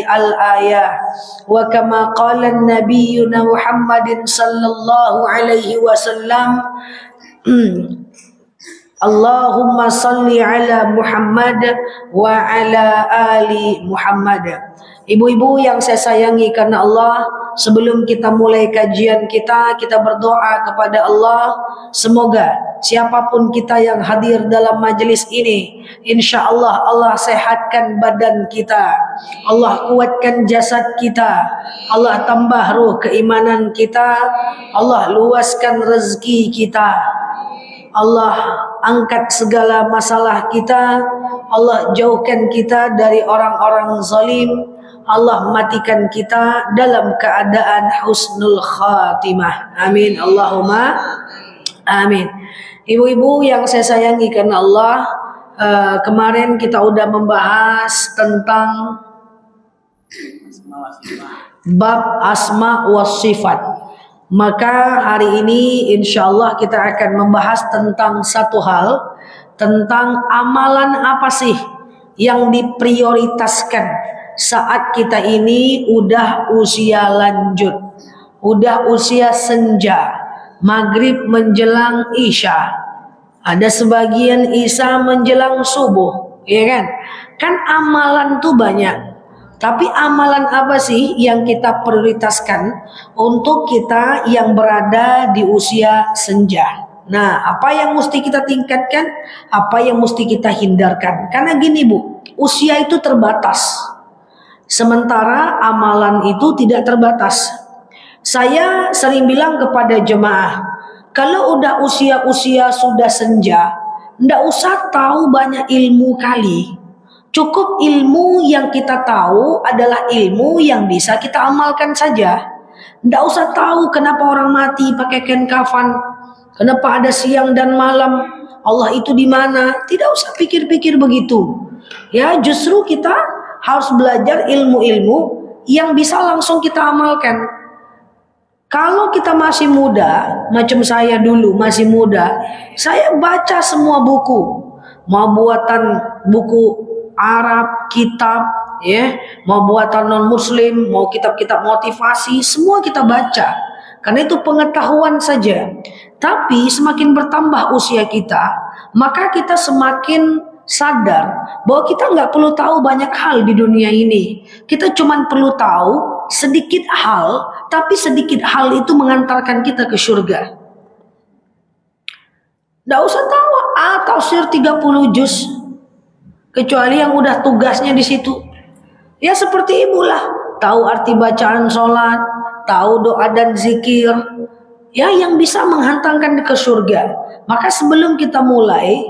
al-ayah wa kama qala nabiyyuna Muhammadin sallallahu alaihi wasallam Allahumma salli ala Muhammad wa ala ali Muhammad. Ibu-ibu yang saya sayangi karena Allah, sebelum kita mulai kajian kita berdoa kepada Allah, semoga siapapun kita yang hadir dalam majelis ini, insya Allah Allah sehatkan badan kita, Allah kuatkan jasad kita, Allah tambah ruh keimanan kita, Allah luaskan rezeki kita, Allah angkat segala masalah kita, Allah jauhkan kita dari orang-orang zalim, Allah matikan kita dalam keadaan husnul khatimah. Amin. Allahumma amin. Ibu-ibu yang saya sayangi karena Allah, kemarin kita udah membahas tentang bab asma wa sifat. Maka hari ini insya Allah kita akan membahas tentang satu hal, tentang amalan apa sih yang diprioritaskan saat kita ini udah usia lanjut, udah usia senja, maghrib menjelang isya, ada sebagian isya menjelang subuh, ya kan? Kan amalan tuh banyak. Tapi amalan apa sih yang kita prioritaskan untuk kita yang berada di usia senja? Nah, apa yang mesti kita tingkatkan? Apa yang mesti kita hindarkan? Karena gini Bu, usia itu terbatas. Sementara amalan itu tidak terbatas. Saya sering bilang kepada jemaah, kalau udah usia-usia sudah senja, ndak usah tahu banyak ilmu kali. Cukup ilmu yang kita tahu adalah ilmu yang bisa kita amalkan saja. Ndak usah tahu kenapa orang mati pakai kain kafan, kenapa ada siang dan malam, Allah itu di mana. Tidak usah pikir-pikir begitu. Ya, justru kita harus belajar ilmu-ilmu yang bisa langsung kita amalkan. Kalau kita masih muda, macam saya dulu masih muda, saya baca semua buku, mau buatan buku Arab, kitab, ya, mau buatan non-Muslim, mau kitab-kitab motivasi, semua kita baca. Karena itu pengetahuan saja. Tapi semakin bertambah usia kita, maka kita semakin sadar bahwa kita nggak perlu tahu banyak hal di dunia ini. Kita cuma perlu tahu sedikit hal, tapi sedikit hal itu mengantarkan kita ke surga. Nggak usah tahu tafsir 30 juz, kecuali yang udah tugasnya di situ. Ya seperti ibulah, tahu arti bacaan sholat, tahu doa dan zikir, ya yang bisa menghantarkan ke surga. Maka sebelum kita mulai,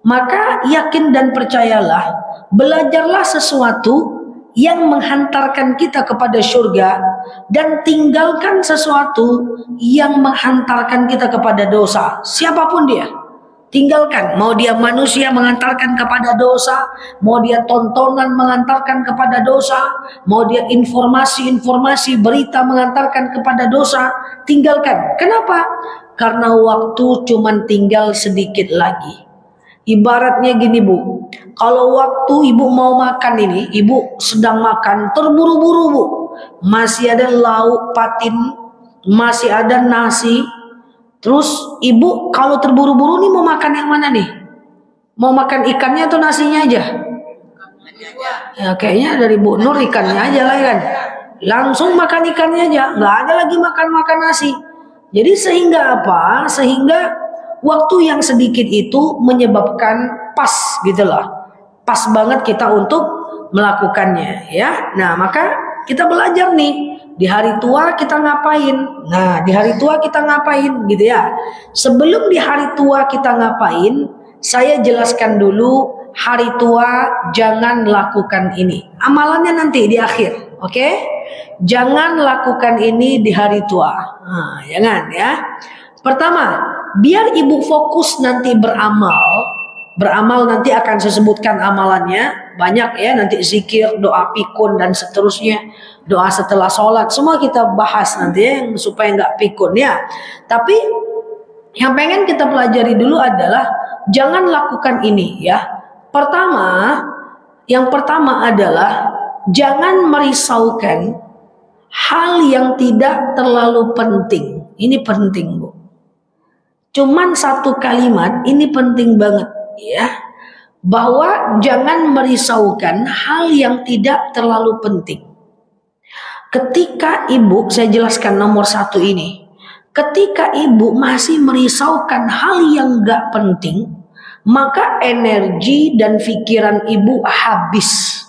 maka yakin dan percayalah, belajarlah sesuatu yang menghantarkan kita kepada surga, dan tinggalkan sesuatu yang menghantarkan kita kepada dosa. Siapapun dia, tinggalkan. Mau dia manusia mengantarkan kepada dosa, mau dia tontonan mengantarkan kepada dosa, mau dia informasi-informasi berita mengantarkan kepada dosa, tinggalkan. Kenapa? Karena waktu cuman tinggal sedikit lagi. Ibaratnya gini Bu, kalau waktu ibu mau makan ini, ibu sedang makan terburu-buru Bu, masih ada lauk patin, masih ada nasi. Terus ibu kalau terburu-buru nih mau makan yang mana nih? Mau makan ikannya atau nasinya aja? Ya kayaknya dari Bu Nur ikannya aja lah kan. Langsung makan ikannya aja, nggak ada lagi makan nasi. Jadi sehingga apa? Sehingga waktu yang sedikit itu menyebabkan pas gitu loh. Pas banget kita untuk melakukannya ya. Nah maka kita belajar nih, di hari tua kita ngapain. Nah di hari tua kita ngapain gitu ya. Sebelum di hari tua kita ngapain, saya jelaskan dulu hari tua jangan lakukan ini. Amalannya nanti di akhir, oke? Jangan lakukan ini di hari tua. Nah, jangan ya. Pertama, biar ibu fokus nanti beramal nanti akan saya sebutkan amalannya banyak ya, nanti zikir, doa pikun dan seterusnya, doa setelah sholat, semua kita bahas nanti ya, supaya nggak pikun ya. Tapi yang pengen kita pelajari dulu adalah jangan lakukan ini ya. Yang pertama adalah jangan merisaukan hal yang tidak terlalu penting. Ini penting, Bu. Cuman satu kalimat ini penting banget ya. Bahwa jangan merisaukan hal yang tidak terlalu penting. Ketika ibu, saya jelaskan nomor satu ini. Ketika ibu masih merisaukan hal yang gak penting, maka energi dan pikiran ibu habis.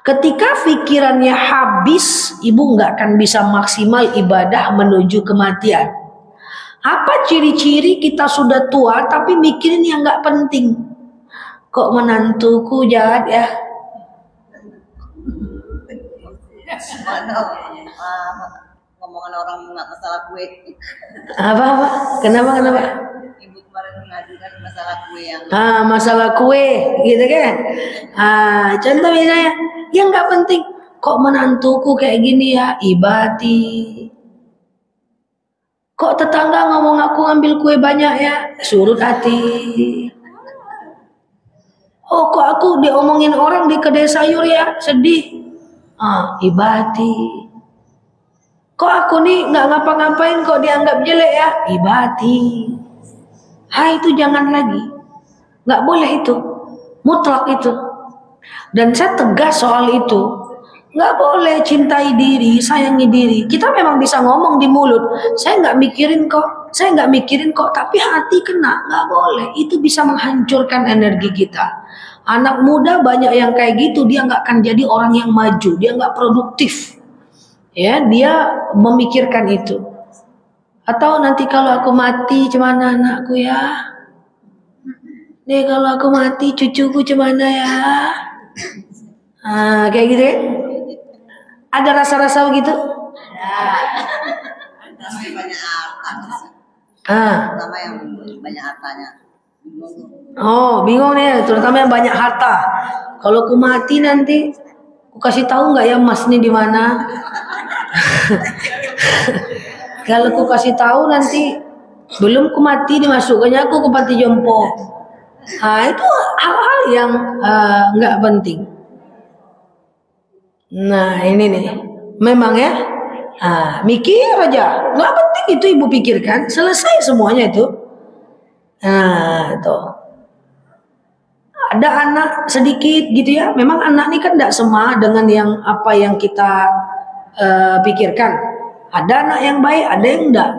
Ketika pikirannya habis, ibu nggak akan bisa maksimal ibadah menuju kematian. Apa ciri-ciri kita sudah tua tapi mikirin yang nggak penting? Kok menantuku jahat ya? Ngomongan orang nggak masalah kue. Apa? Kenapa? Ibu kemarin mengajukan masalah kue yang. Masalah kue, gitu kan? Contoh misalnya, yang nggak penting. Kok menantuku kayak gini ya? Ibati. Kok tetangga ngomong aku ngambil kue banyak ya? Surut hati. Oh, kok aku diomongin orang di kedai sayur ya? Sedih. Ibati. Kok aku nih nggak ngapa-ngapain kok dianggap jelek ya? Ibati. Itu jangan lagi. Nggak boleh itu. Mutlak itu. Dan saya tegas soal itu. Nggak boleh cintai diri, sayangi diri. Kita memang bisa ngomong di mulut. Saya nggak mikirin kok. Tapi hati kena. Nggak boleh. Itu bisa menghancurkan energi kita. Anak muda banyak yang kayak gitu. Dia nggak akan jadi orang yang maju. Dia nggak produktif. Ya, dia memikirkan itu. Atau nanti kalau aku mati, cemana anakku ya? Nih kalau aku mati, cucuku cemana ya? Kayak gitu ya? Ada rasa-rasa begitu? Namanya banyak harta. Terutama yang banyak hartanya. Bingung nih, terutama yang banyak harta. Kalau aku mati nanti, aku kasih tahu nggak ya Mas nih di mana? Kalau aku kasih tahu nanti belum ku mati dimasukkannya aku ke panti jompo. Itu hal-hal yang nggak penting. Nah ini nih, memang ya, mikir aja, nggak penting itu ibu pikirkan, selesai semuanya itu. Tuh. Ada anak sedikit gitu ya, memang anak ini kan tidak sama dengan yang apa yang kita pikirkan. Ada anak yang baik, ada yang enggak.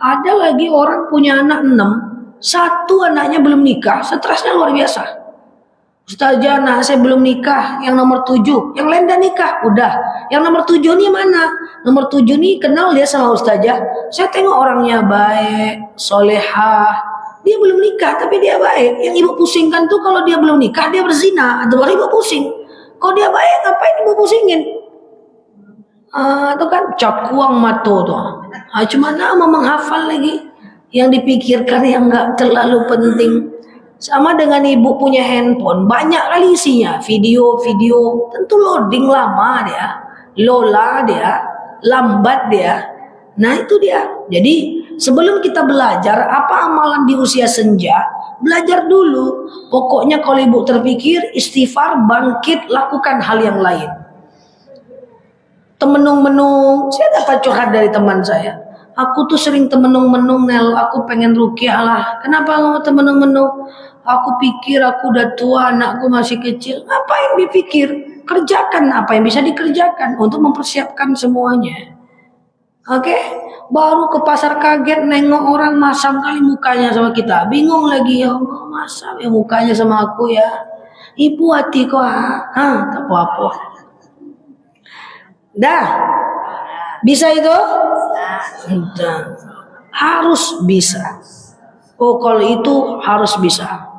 Ada lagi orang punya anak 6, satu anaknya belum nikah, stresnya luar biasa. Ustazah, anak saya belum nikah, yang nomor 7, yang lain udah nikah, udah. Yang nomor 7 nih mana? Nomor 7 nih kenal dia sama ustazah. Saya tengok orangnya baik, solehah, dia belum nikah tapi dia baik. Yang ibu pusingkan tuh kalau dia belum nikah dia berzina, atau baru ibu pusing. Kalau dia baik ngapain ibu pusingin? Itu kan cakuang mato tuh. Cuma nama menghafal lagi. Yang dipikirkan yang nggak terlalu penting. Sama dengan ibu punya handphone, banyak kali isinya video-video, tentu loading lama dia, lola dia, lambat dia. Nah itu dia. Jadi sebelum kita belajar apa amalan di usia senja, belajar dulu. Pokoknya kalau ibu terpikir, istighfar, bangkit, lakukan hal yang lain. Temenung-menung, saya dapat curhat dari teman saya. Aku tuh sering temenung-menung, Nel, aku pengen rukyah lah. Kenapa kamu temenung-menung? Aku pikir aku udah tua, anakku masih kecil. Apa yang dipikir? Kerjakan apa yang bisa dikerjakan untuk mempersiapkan semuanya. Oke? Baru ke pasar kaget nengok orang masam kali mukanya sama kita. Bingung lagi, ya Allah, masam ya mukanya sama aku ya. Ibu hati kok, tak apa-apa. Dah, bisa itu? Harus bisa. Kalau itu harus bisa.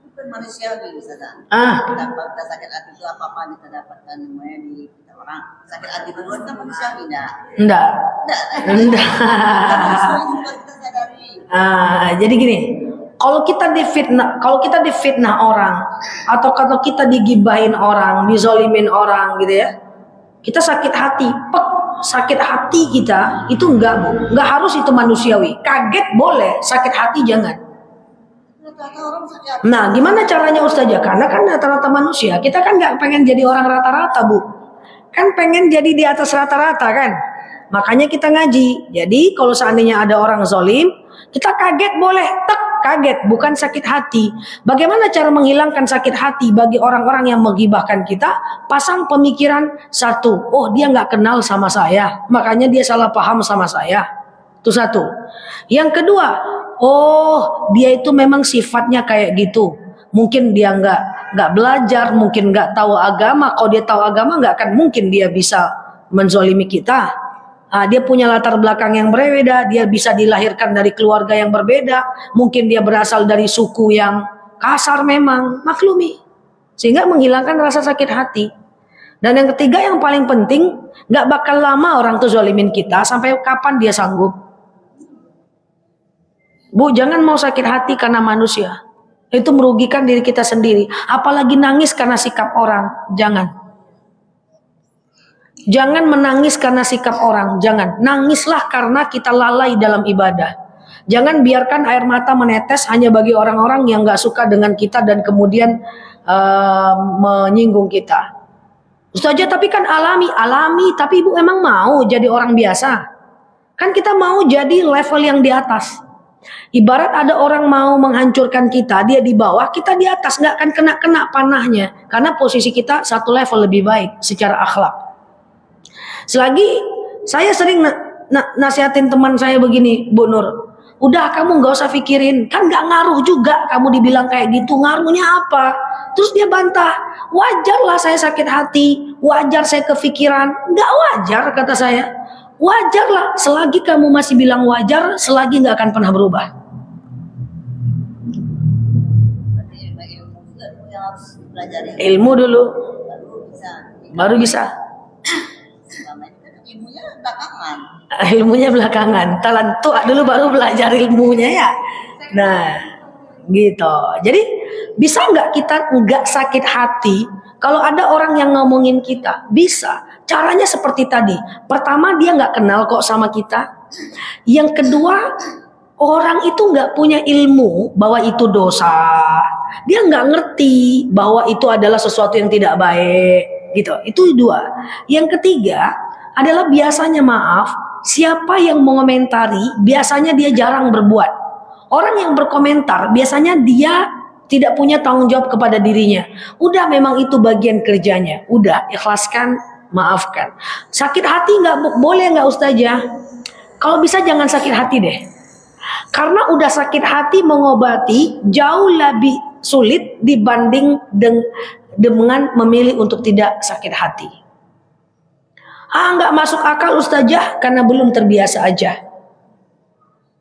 Bukan manusiawi bisa kan? Kita sakit hati itu apa kita dapatkan namanya di orang sakit hati duluan kan manusiawi enggak. Jadi gini, kalau kita difitnah orang atau kalau kita digibahin orang, dizolimin orang gitu ya, kita sakit hati, sakit hati kita itu enggak harus itu manusiawi. Kaget boleh, sakit hati jangan. Nah, gimana caranya Ustazah? Karena kan rata-rata manusia, kita kan nggak pengen jadi orang rata-rata, Bu. Kan pengen jadi di atas rata-rata kan. Makanya kita ngaji. Jadi kalau seandainya ada orang zalim, kita kaget boleh, kaget, bukan sakit hati. Bagaimana cara menghilangkan sakit hati bagi orang-orang yang menggibahkan kita? Pasang pemikiran satu, oh dia nggak kenal sama saya, makanya dia salah paham sama saya. Itu satu. Yang kedua, oh dia itu memang sifatnya kayak gitu. Mungkin dia nggak belajar, mungkin nggak tahu agama. Kalau dia tahu agama, nggak akan mungkin dia bisa menzolimi kita. Dia punya latar belakang yang berbeda, dia bisa dilahirkan dari keluarga yang berbeda, mungkin dia berasal dari suku yang kasar memang, maklumi. Sehingga menghilangkan rasa sakit hati. Dan yang ketiga yang paling penting, nggak bakal lama orang tuh zolimin kita, sampai kapan dia sanggup. Bu, jangan mau sakit hati karena manusia. Itu merugikan diri kita sendiri. Apalagi nangis karena sikap orang, jangan. Jangan menangis karena sikap orang, jangan. Nangislah karena kita lalai dalam ibadah. Jangan biarkan air mata menetes hanya bagi orang-orang yang gak suka dengan kita dan kemudian menyinggung kita. Ustazah, tapi kan alami, tapi ibu emang mau jadi orang biasa? Kan kita mau jadi level yang di atas. Ibarat ada orang mau menghancurkan kita, dia di bawah, kita di atas, gak akan kena panahnya. Karena posisi kita satu level lebih baik secara akhlak. Selagi saya sering nasihatin teman saya begini, Bu Nur, udah kamu gak usah pikirin, kan gak ngaruh juga kamu dibilang kayak gitu, ngaruhnya apa? Terus dia bantah, wajarlah saya sakit hati, wajar saya kepikiran. Gak wajar kata saya, wajarlah selagi kamu masih bilang wajar, selagi gak akan pernah berubah. Ilmu dulu, baru bisa. Ilmunya belakangan. Talantu dulu baru belajar ilmunya ya. Nah, gitu. Jadi bisa nggak kita nggak sakit hati kalau ada orang yang ngomongin kita? Bisa. Caranya seperti tadi. Pertama, dia nggak kenal kok sama kita. Yang kedua, orang itu nggak punya ilmu bahwa itu dosa. Dia nggak ngerti bahwa itu adalah sesuatu yang tidak baik. Gitu. Itu dua. Yang ketiga adalah biasanya siapa yang mengomentari biasanya dia jarang berbuat. Orang yang berkomentar biasanya dia tidak punya tanggung jawab kepada dirinya. Udah memang itu bagian kerjanya. Udah ikhlaskan, maafkan. Sakit hati boleh nggak Ustazah? Kalau bisa jangan sakit hati deh. Karena udah sakit hati mengobati jauh lebih sulit dibanding dengan memilih untuk tidak sakit hati. Nggak masuk akal Ustazah karena belum terbiasa aja.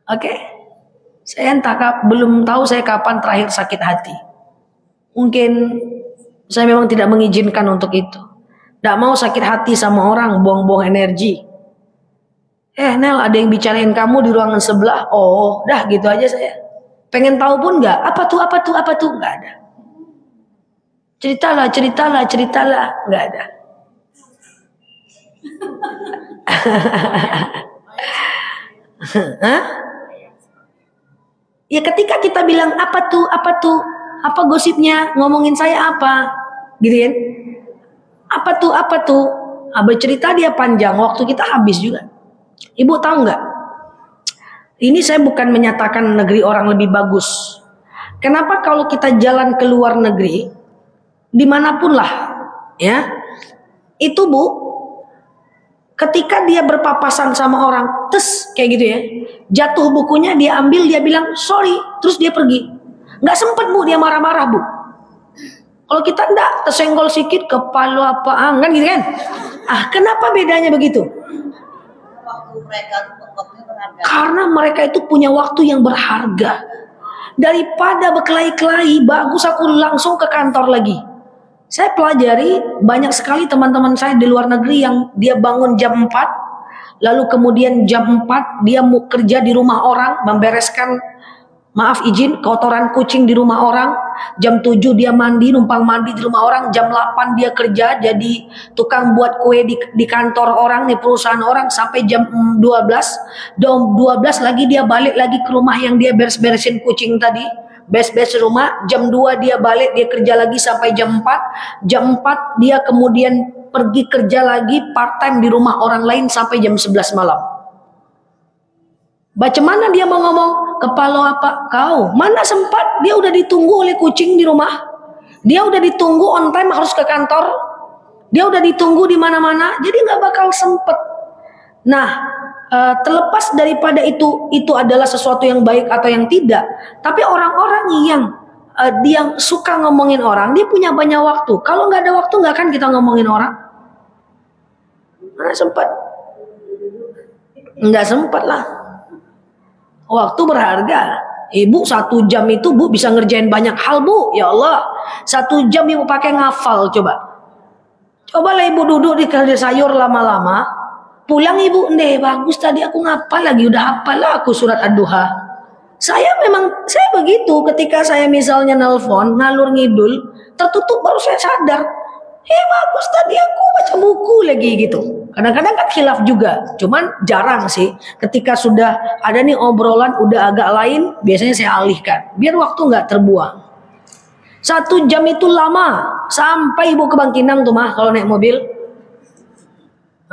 Oke. Saya belum tahu saya kapan terakhir sakit hati. Mungkin saya memang tidak mengizinkan untuk itu. Nggak mau sakit hati sama orang, buang-buang energi. Nel, ada yang bicarain kamu di ruangan sebelah. Oh, dah gitu aja saya. Pengen tahu pun nggak? Apa tuh? Nggak ada. Ceritalah, nggak ada. Ya ketika kita bilang apa tuh, apa gosipnya, ngomongin saya apa, gitu kan? Apa tuh, bercerita dia panjang, waktu kita habis juga. Ibu tahu nggak? Ini saya bukan menyatakan negeri orang lebih bagus. Kenapa kalau kita jalan ke luar negeri, dimanapun lah, ya, itu Bu, ketika dia berpapasan sama orang, kayak gitu ya, jatuh bukunya dia ambil, dia bilang sorry, terus dia pergi. Nggak sempet Bu dia marah-marah Bu. Kalau kita enggak, tersenggol sedikit, kepala apaan kan gitu kan? Kenapa bedanya begitu? Karena mereka itu punya waktu yang berharga. Daripada berkelahi-kelahi, bagus aku langsung ke kantor lagi. Saya pelajari banyak sekali teman-teman saya di luar negeri yang dia bangun jam 4, lalu kemudian jam 4 dia mau kerja di rumah orang, membereskan, maaf izin, kotoran kucing di rumah orang. Jam 7 dia numpang mandi di rumah orang. Jam 8 dia kerja jadi tukang buat kue di kantor orang, di perusahaan orang, sampai jam 12. Jam 12 lagi dia balik lagi ke rumah yang dia beres-beresin kucing tadi. Beres-beres rumah. Jam 2 dia balik, dia kerja lagi sampai jam 4. Jam 4 dia kemudian pergi kerja lagi part time di rumah orang lain sampai jam 11 malam. Bagaimana dia mau ngomong? Kepala apa kau? Mana sempat, dia udah ditunggu oleh kucing di rumah. Dia udah ditunggu on time harus ke kantor. Dia udah ditunggu di mana-mana, jadi nggak bakal sempet. Nah, terlepas daripada itu adalah sesuatu yang baik atau yang tidak. Tapi orang-orang yang suka ngomongin orang, dia punya banyak waktu. Kalau nggak ada waktu, nggak akan kita ngomongin orang. Nggak sempat. Nggak sempat lah. Waktu berharga. Ibu 1 jam itu Bu bisa ngerjain banyak hal Bu. Ya Allah, 1 jam ibu pakai ngafal coba. Cobalah ibu duduk di kerja sayur lama-lama. Pulang ibu, bagus tadi aku ngapal lagi. Udah hafal lah aku surat Ad-Duha. Saya begitu ketika saya misalnya nelpon, ngalur ngidul, tertutup baru saya sadar. Bagus tadi aku baca buku lagi gitu. Kadang-kadang kan khilaf juga, cuman jarang sih. Ketika sudah ada nih obrolan udah agak lain, biasanya saya alihkan, biar waktu nggak terbuang. 1 jam itu lama, sampai ibu ke Bangkinang tuh mah kalau naik mobil.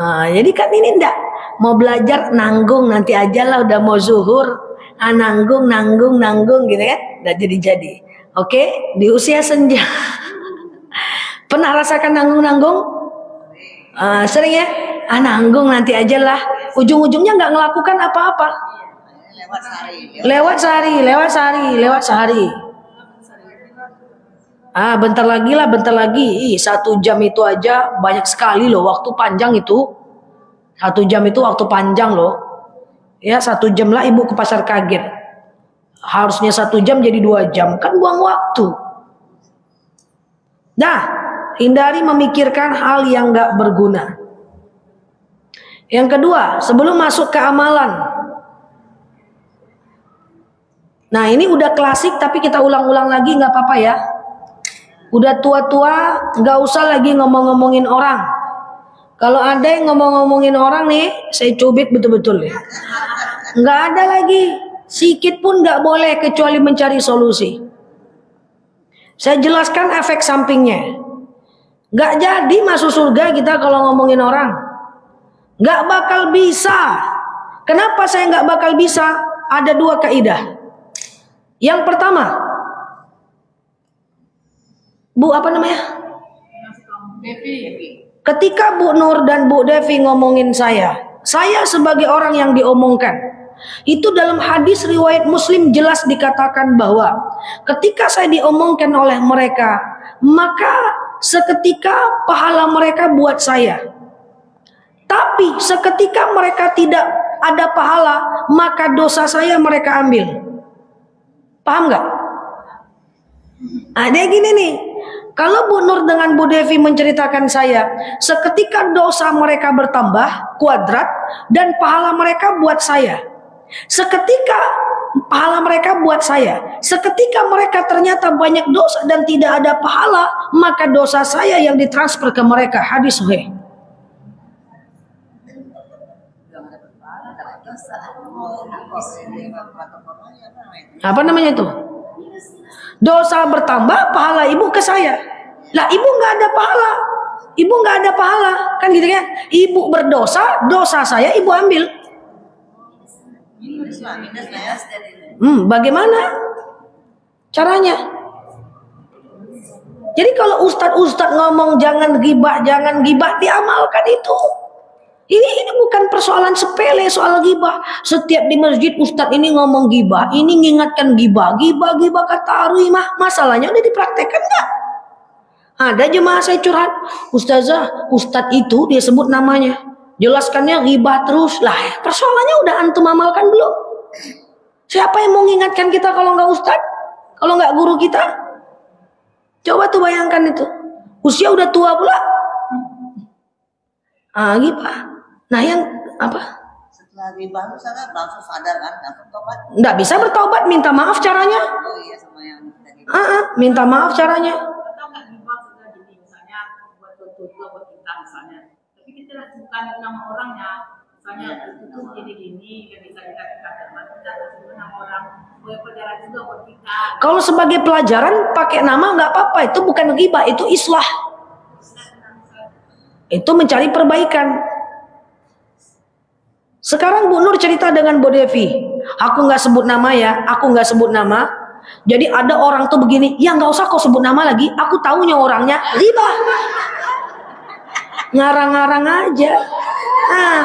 Nah, jadi kan ini ndak mau belajar nanggung nanti aja lah udah mau zuhur, nanggung gitu kan, udah jadi. Oke, di usia senja. Pernah rasakan nanggung? Sering ya? Nanggung nanti aja lah. Ujung-ujungnya nggak ngelakukan apa-apa. Lewat sehari. Bentar lagi. 1 jam itu aja banyak sekali loh. Waktu panjang itu. 1 jam itu waktu panjang loh. Ya 1 jam lah ibu ke pasar kaget. Harusnya 1 jam jadi 2 jam. Kan buang waktu. Nah, hindari memikirkan hal yang gak berguna. Yang kedua, sebelum masuk ke amalan. Nah, ini udah klasik tapi kita ulang-ulang lagi gak apa-apa ya. Udah tua-tua gak usah lagi ngomong-ngomongin orang. Kalau ada yang ngomong-ngomongin orang nih, saya cubit betul-betul ya. Gak ada lagi. Sikit pun gak boleh kecuali mencari solusi. Saya jelaskan efek sampingnya. Gak jadi masuk surga kita kalau ngomongin orang. Gak bakal bisa. Kenapa saya gak bakal bisa? Ada 2 kaidah. Yang pertama, Bu apa namanya? Ketika Bu Nur dan Bu Devi ngomongin saya sebagai orang yang diomongkan. Itu dalam hadis riwayat Muslim jelas dikatakan bahwa ketika saya diomongkan oleh mereka, maka seketika pahala mereka buat saya. Tapi seketika mereka tidak ada pahala, maka dosa saya mereka ambil. Paham nggak? Ada gini nih. Kalau Bu Nur dengan Bu Devi menceritakan saya, seketika dosa mereka bertambah kuadrat dan pahala mereka buat saya. Seketika pahala mereka buat saya. Seketika mereka ternyata banyak dosa dan tidak ada pahala, maka dosa saya yang ditransfer ke mereka. Hadis sahih. Apa namanya itu? Dosa bertambah, pahala ibu ke saya. Lah ibu nggak ada pahala. Ibu nggak ada pahala, kan gitu kan? Ibu berdosa, dosa saya ibu ambil. Bagaimana caranya? Jadi kalau ustadz ngomong jangan ghibah, diamalkan itu. Ini bukan persoalan sepele soal ghibah. Setiap di masjid ustadz ini ngomong ghibah, ini ngingatkan ghibah kata Arwi mah. Masalahnya udah dipraktekkan nggak? Ada jemaah saya curhat, ustazah, ustadz itu dia sebut namanya, jelaskannya ghibah terus lah. Persoalannya udah antum amalkan belum? Siapa yang mau ngingatkan kita kalau nggak ustadz? Kalau nggak guru kita? Coba tuh bayangkan itu. Usia udah tua pula. Ghibah. Nah yang apa? Setelah ghibah itu saya langsung sadar kan, langsung tobat. Nggak bisa bertobat, minta maaf caranya. Oh iya sama yang tadi. Minta maaf caranya. Atau nggak ghibah sudah jadi misalnya buat kita misalnya. Tapi kita bukan nama orangnya. Misalnya itu jadi gini, kan bisa kita sebut nama orang. Boleh pelajaran juga buat kita. Kalau sebagai pelajaran pakai nama nggak apa-apa, itu bukan ghibah, itu islah. Itu mencari perbaikan. Sekarang Bu Nur cerita dengan Bu Devi. Aku nggak sebut nama ya, aku nggak sebut nama. Jadi ada orang tuh begini, ya nggak usah kau sebut nama lagi. Aku taunya orangnya, riba. Ngarang-ngarang aja. Nah.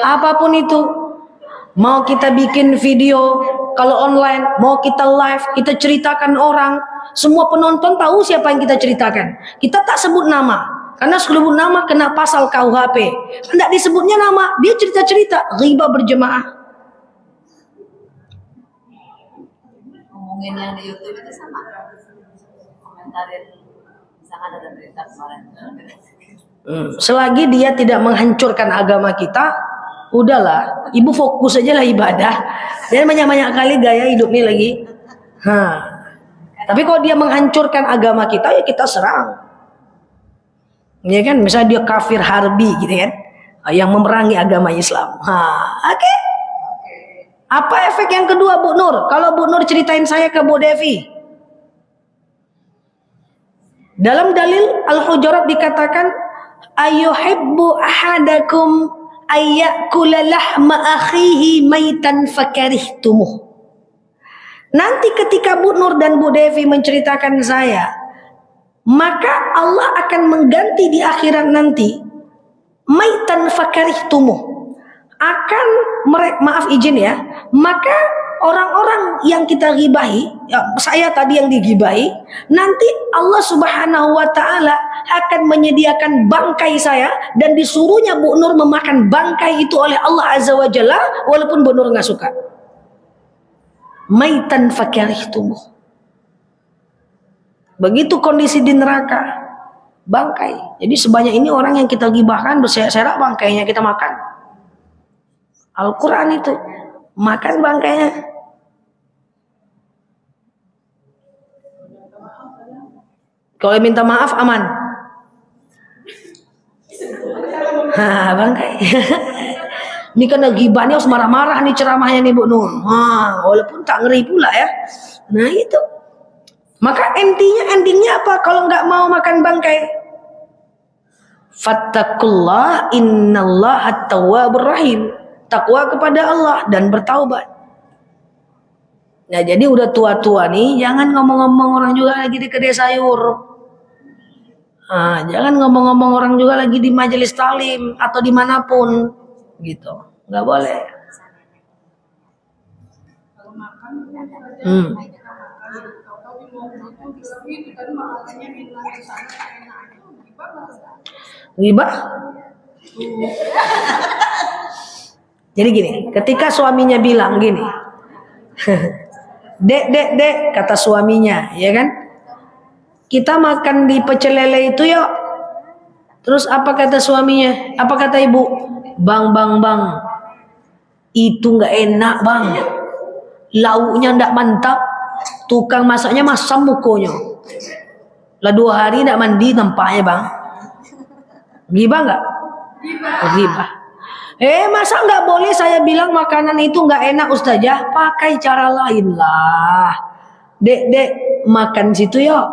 Apapun itu, mau kita bikin video, kalau online, mau kita live, kita ceritakan orang, semua penonton tahu siapa yang kita ceritakan. Kita tak sebut nama. Karena sebut nama kena pasal KUHP. Tidak disebutnya nama, dia cerita-cerita, riba berjemaah. Ngomongin yang di YouTube itu sama. Komentarin, misalkan ada berita kemarin. Selagi dia tidak menghancurkan agama kita, udahlah, ibu fokus aja lah ibadah. Dan banyak-banyak kali gaya hidup ini lagi. Tapi kalau dia menghancurkan agama kita, ya kita serang. Ya kan, misalnya dia kafir harbi gitu kan, yang memerangi agama Islam. Oke. Apa efek yang kedua Bu Nur? Kalau Bu Nur ceritain saya ke Bu Devi. Dalam dalil Al-Hujurat dikatakan, ayuhibbu ahadakum ayyakula lahma akhihi maitan fakarihtumuh. Nanti ketika Bu Nur dan Bu Devi menceritakan saya, maka Allah akan mengganti di akhirat nanti maitan fakarihtumuh. Akan maaf izin ya, maka orang-orang yang kita gibahi, ya, saya tadi yang digibahi, nanti Allah Subhanahu wa taala akan menyediakan bangkai saya dan disuruhnya Bu Nur memakan bangkai itu oleh Allah Azza wa Jalla walaupun Bu Nur nggak suka. Maitan fakarihtumuh. Begitu kondisi di neraka, bangkai. Jadi sebanyak ini orang yang kita gibahkan berserak-serak bangkainya kita makan. Al-Quran itu makan bangkainya. Kalau minta maaf aman. Bangkai. Ini kena gibahnya harus marah-marah nih ceramahnya nih Bu Nur. Walaupun tak ngeri pula ya. Nah itu. Maka endingnya apa kalau nggak mau makan bangkai? Fattakullah innallaha tawwabur rahim. Takwa kepada Allah dan bertaubat. Nah jadi udah tua-tua nih, jangan ngomong-ngomong orang juga lagi di kedai sayur. Jangan ngomong-ngomong orang juga lagi di majelis talim atau dimanapun, gitu. Nggak boleh. Ghibah? Jadi gini, ketika suaminya bilang gini, dek, kata suaminya, ya kan? Kita makan di pecel lele itu yuk. Terus apa kata suaminya? Apa kata ibu? Bang, itu nggak enak bang. Lauknya nggak mantap. Tukang masaknya masam mukonya. Lah 2 hari nggak mandi nampaknya bang. Ghibah nggak? Ghibah. Masa nggak boleh saya bilang makanan itu nggak enak Ustazah? Pakai cara lain lah. Dek, makan situ yuk.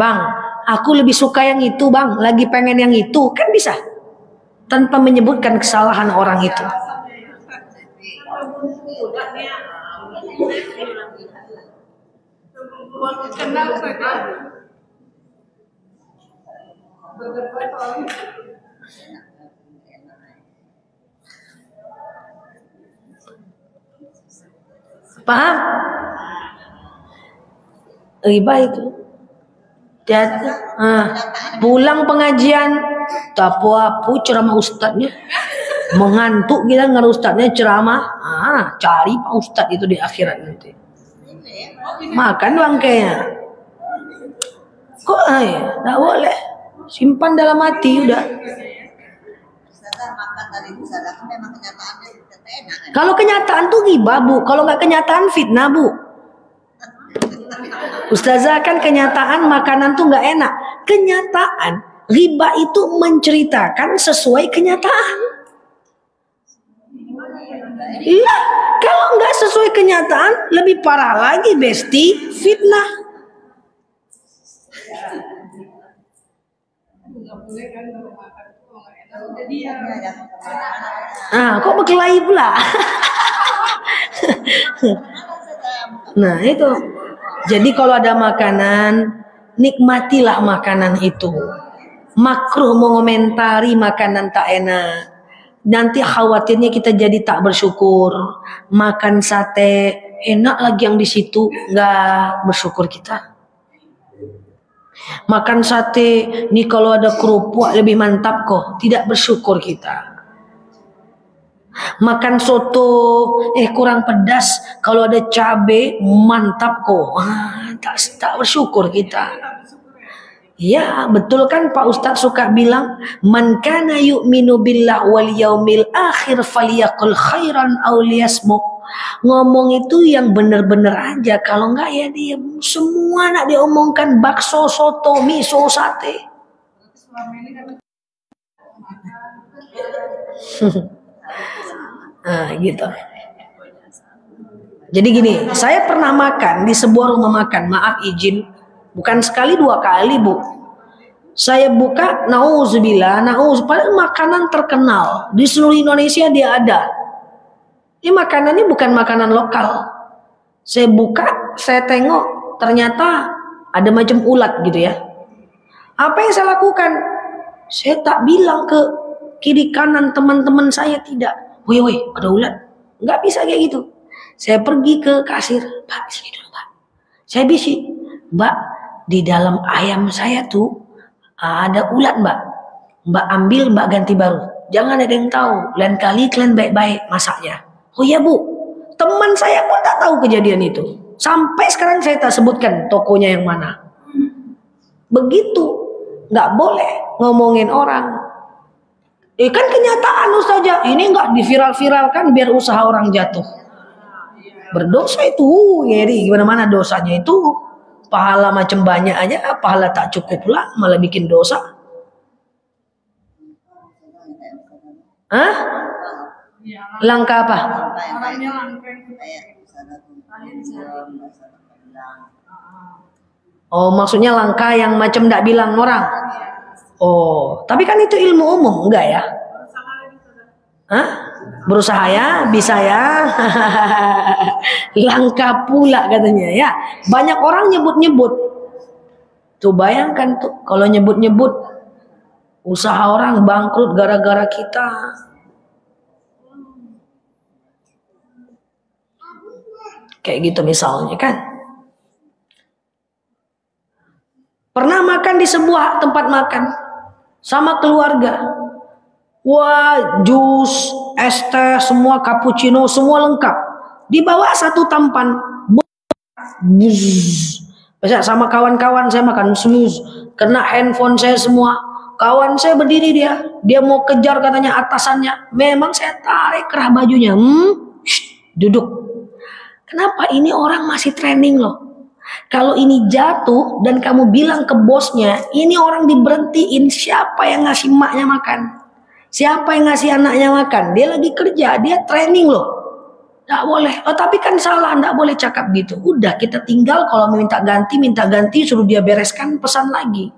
Bang, aku lebih suka yang itu bang. Lagi pengen yang itu. Kan bisa. Tanpa menyebutkan kesalahan orang itu. Paham? Riba itu. Pulang pengajian, tapu-apu ceramah ustadznya. Mengantuk kita dengan ustadznya ceramah. Cari Pak Ustadz itu di akhirat nanti. Makan bangkainya. Kok tak boleh. Simpan dalam hati udah. Kalau kenyataan tuh ghibah Bu, kalau nggak kenyataan fitnah Bu. Ustazah kan kenyataan makanan tuh nggak enak. Kenyataan ghibah itu menceritakan sesuai kenyataan. Iya, kalau nggak sesuai kenyataan lebih parah lagi besti fitnah. Nggak boleh kan kalau makan itu kalau nggak enak. Jadi ya. Kok berkelahi pula? Nah itu. Jadi kalau ada makanan, nikmatilah makanan itu. Makruh mengomentari makanan tak enak. Nanti khawatirnya kita jadi tak bersyukur. Makan sate enak lagi yang di situ, nggak bersyukur kita. Makan sate nih kalau ada kerupuk lebih mantap kok, tidak bersyukur kita. Makan soto kurang pedas, kalau ada cabe mantap kok, tak bersyukur kita. Ya betul kan Pak Ustadz suka bilang, man kana yu'minu billah wal yaumil akhir falyaqul khairan aw liyasmut. Ngomong itu yang benar-benar aja, kalau enggak ya diam. Semua nak diomongkan, bakso, soto, miso, sate. Nah gitu. Jadi gini, saya pernah makan di sebuah rumah makan, maaf izin, bukan sekali 2 kali Bu. Saya buka, nauzubillah, padahal makanan terkenal di seluruh Indonesia dia ada. Ini makanan ini bukan makanan lokal. Saya buka, saya tengok, ternyata ada macam ulat gitu ya. Apa yang saya lakukan? Saya tak bilang ke kiri kanan teman-teman saya, tidak. Woi, ada ulat. Nggak bisa kayak gitu. Saya pergi ke kasir, Pak, sini dulu Pak. Saya bisik, Mbak, di dalam ayam saya tuh ada ulat Mbak. Mbak ambil, Mbak ganti baru. Jangan ada yang tahu. Lain kali kalian baik-baik masaknya. Oh iya Bu, teman saya pun tak tahu kejadian itu. Sampai sekarang saya tak sebutkan tokonya yang mana. Begitu, nggak boleh ngomongin orang. Kan kenyataan Ustazah, ini nggak diviral-viralkan biar usaha orang jatuh. Berdosa itu, ngeri gimana-mana dosanya itu. Pahala macam banyak aja, pahala tak cukup lah, malah bikin dosa. Hah? Langkah apa? Oh, maksudnya langkah yang macam tidak bilang orang. Oh, tapi kan itu ilmu umum, enggak ya? Hah? Berusaha ya, bisa ya. Langkah pula katanya ya. Banyak orang nyebut-nyebut. Tuh bayangkan tuh, kalau nyebut-nyebut usaha orang bangkrut gara-gara kita. Kayak gitu misalnya kan. Pernah makan di sebuah tempat makan sama keluarga. Wah, jus, es teh, semua cappuccino, semua lengkap. Dibawa satu tampan. Biasa sama kawan-kawan saya makan snus. Kena handphone saya semua. Kawan saya berdiri dia mau kejar katanya atasannya. Memang saya tarik kerah bajunya. Duduk. Kenapa ini orang masih training loh? Kalau ini jatuh dan kamu bilang ke bosnya, ini orang diberhentiin, siapa yang ngasih maknya makan? Siapa yang ngasih anaknya makan? Dia lagi kerja, dia training loh. Nggak boleh. Oh, tapi kan salah, nggak boleh cakap gitu. Udah kita tinggal kalau minta ganti, suruh dia bereskan, pesan lagi.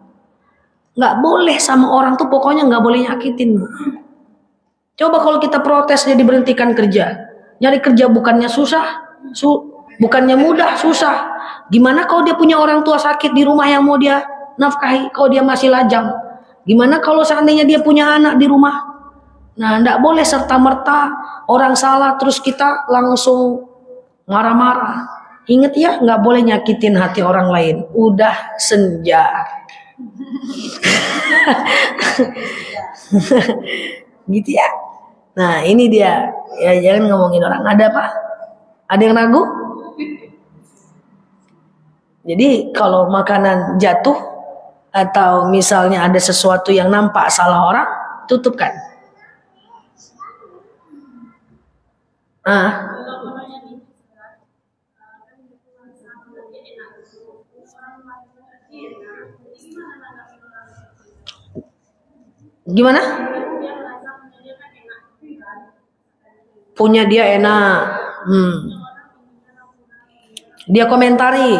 Nggak boleh sama orang tuh pokoknya nggak boleh nyakitin. Coba kalau kita protes dia diberhentikan kerja. Nyari kerja bukannya susah. Bukannya mudah, susah. Gimana kalau dia punya orang tua sakit di rumah yang mau dia nafkahi, kalau dia masih lajang? Gimana kalau seandainya dia punya anak di rumah? Nah, enggak boleh serta-merta orang salah terus kita langsung marah-marah. Ingat ya, enggak boleh nyakitin hati orang lain. Udah senja. Gitu ya. Nah, ini dia. Ya, jangan ngomongin orang. Ada apa? Ada yang ragu? Jadi kalau makanan jatuh atau misalnya ada sesuatu yang nampak salah orang, tutupkan. Gimana? Punya dia enak. Dia komentari,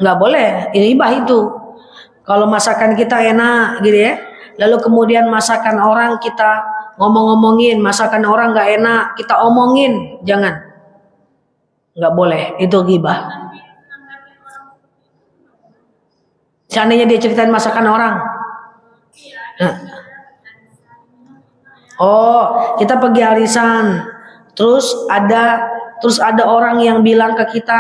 nggak boleh, ini ibah itu. Kalau masakan kita enak gitu ya, lalu kemudian masakan orang kita ngomong-ngomongin, masakan orang nggak enak kita omongin, jangan, nggak boleh, itu ghibah. Seandainya dia ceritain masakan orang, nah. Oh, kita pergi arisan, terus ada orang yang bilang ke kita,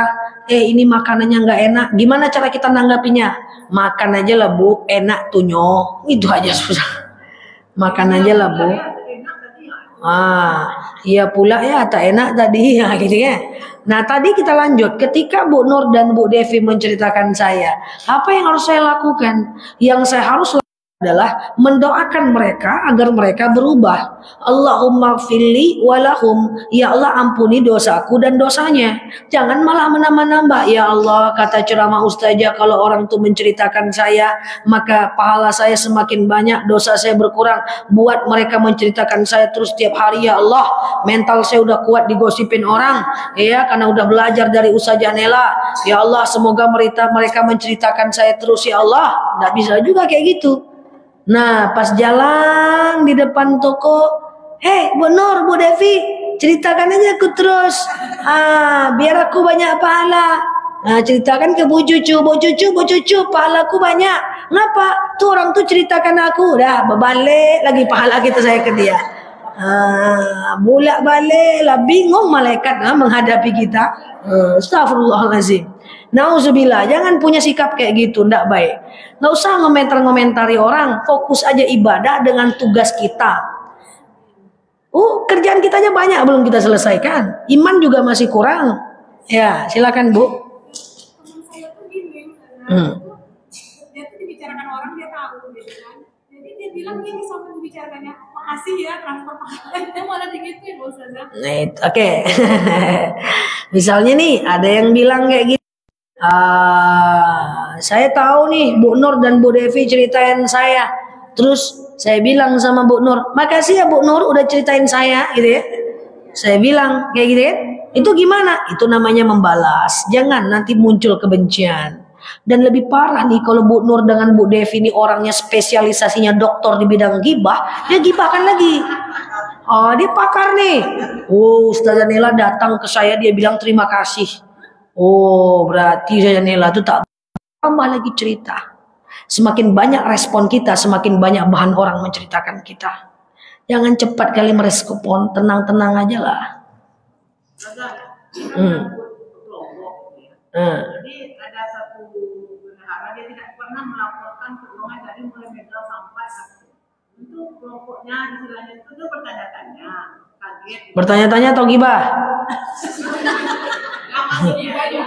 ini makanannya nggak enak. Gimana cara kita nanggapinya? Makan aja lah bu, enak tuh nyo. Itu aja susah. Makan aja lah bu. Iya pula ya, tak enak tadi ya gitu ya. Nah tadi kita lanjut, ketika Bu Nur dan Bu Devi menceritakan saya, apa yang harus saya lakukan? Yang saya harus lakukan adalah mendoakan mereka agar mereka berubah. Allahumma gfirli walahum, ya Allah ampuni dosaku dan dosanya. Jangan malah menambah-nambah. Ya Allah, kata ceramah ustazah, kalau orang itu menceritakan saya, maka pahala saya semakin banyak, dosa saya berkurang. Buat mereka menceritakan saya terus tiap hari, ya Allah. Mental saya udah kuat digosipin orang, ya, karena udah belajar dari ustazah Nela. Ya Allah, semoga mereka menceritakan saya terus, ya Allah. Nggak bisa juga kayak gitu. Nah pas jalan di depan toko, Bu Nur, Bu Devi, ceritakan aja aku terus, biar aku banyak pahala. Ceritakan ke Bu Cucu, pahalaku banyak. Ngapa? Tuh orang tuh ceritakan aku, dah berbalik lagi pahala kita saya ke dia. Bolak balik lah, bingung malaikat menghadapi kita. Astagfirullahalazim. Nauzubillah, jangan punya sikap kayak gitu, ndak baik. Nggak usah ngomentari orang, fokus aja ibadah dengan tugas kita. Kerjaan kita aja banyak belum kita selesaikan. Iman juga masih kurang. Ya, silakan Bu. Teman saya tuh gini, dia tuh dibicarakan orang dia tahu gitu kan. Jadi dia bilang gini sama dibicarakannya, makasih ya transfer pahala. Dia malah digituin Ustazah. Oke. Misalnya nih ada yang bilang kayak gitu. Saya tahu nih Bu Nur dan Bu Devi ceritain saya. Terus saya bilang sama Bu Nur, makasih ya Bu Nur udah ceritain saya gitu ya. Saya bilang kayak gitu ya. Itu gimana? Itu namanya membalas. Jangan nanti muncul kebencian. Dan lebih parah nih kalau Bu Nur dengan Bu Devi ini orangnya spesialisasinya doktor di bidang gibah, dia gibahkan lagi. Dia pakar nih. Ustazah Nela datang ke saya, dia bilang terima kasih. Berarti saya Nela itu tak tambah lagi cerita. Semakin banyak respon kita, semakin banyak bahan orang menceritakan kita. Jangan cepat kali merespon, tenang-tenang aja lah. Jadi ada satu bendahara, dia tidak pernah melaporkan keuangan dari mulai medal sampai akhir. Itu kelompoknya istilahnya itu bertanya-tanya, kaget. Bertanya-tanya atau gibah?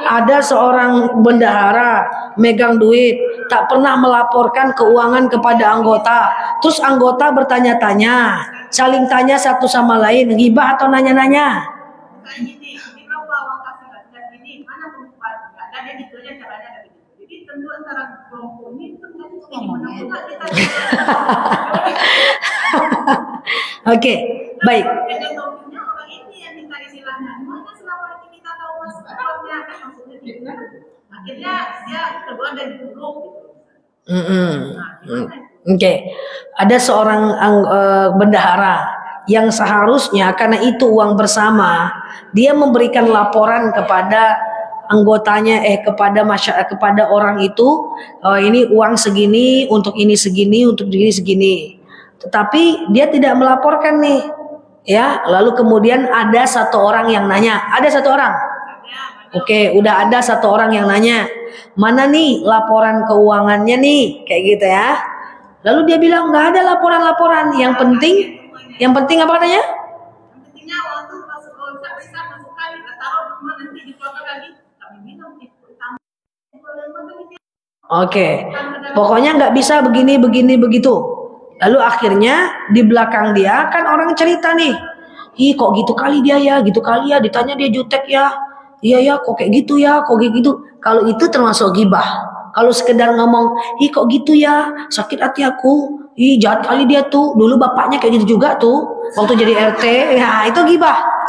Ada seorang bendahara megang duit, tak pernah melaporkan keuangan kepada anggota. Terus anggota bertanya-tanya, saling tanya satu sama lain, gibah atau nanya-nanya? Ini berapa uang kasih nggak ini, mana perempuan nggak ada, dia gitu aja caranya kayak gitu. Jadi tentu antara kelompok ini itu kita. Oke, baik. Orang ini yang minta istilahnya, mana selama ini kita tahu maksudnya kan maksudnya gitu. Akhirnya dia keluar dari grup gitu. Oke. Ada seorang bendahara yang seharusnya karena itu uang bersama, dia memberikan laporan kepada anggotanya, kepada orang itu, ini uang segini, untuk ini segini, untuk ini segini. Tetapi dia tidak melaporkan nih, ya. Lalu kemudian ada satu orang yang nanya, ada satu orang. Oke, udah ada satu orang yang nanya, mana nih laporan keuangannya nih, kayak gitu ya. Lalu dia bilang nggak ada laporan-laporan. Yang penting apa katanya? Pentingnya waktu masuk bisa masukkan kita taruh rumah nanti dipotong lagi. Kami bilang Oke, pokoknya nggak bisa begini begitu. Lalu akhirnya di belakang dia kan orang cerita nih, kok gitu kali dia ya, gitu kali ya, ditanya dia jutek ya, iya ya, kok kayak gitu ya, kok kayak gitu. Kalau itu termasuk gibah. Kalau sekedar ngomong, kok gitu ya, sakit hati aku, jahat kali dia tuh, dulu bapaknya kayak gitu juga tuh, waktu jadi RT, ya itu gibah.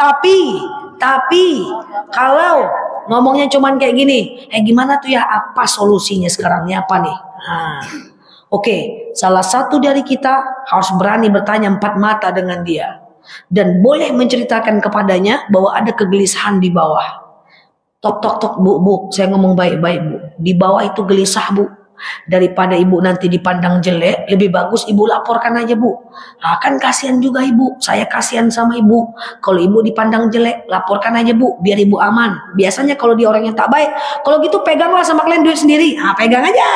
Tapi kalau ngomongnya cuman kayak gini, gimana tuh ya, apa solusinya sekarang nih, apa nih? Nah, oke, salah satu dari kita harus berani bertanya empat mata dengan dia. Dan boleh menceritakan kepadanya bahwa ada kegelisahan di bawah. Tok tok tok, bu, saya ngomong baik-baik bu. Di bawah itu gelisah bu. Daripada ibu nanti dipandang jelek, lebih bagus ibu laporkan aja bu. Nah, kan kasihan juga ibu, saya kasihan sama ibu. Kalau ibu dipandang jelek, laporkan aja bu, biar ibu aman. Biasanya kalau dia orang yang tak baik, kalau gitu peganglah sama kalian duit sendiri. Nah, pegang aja,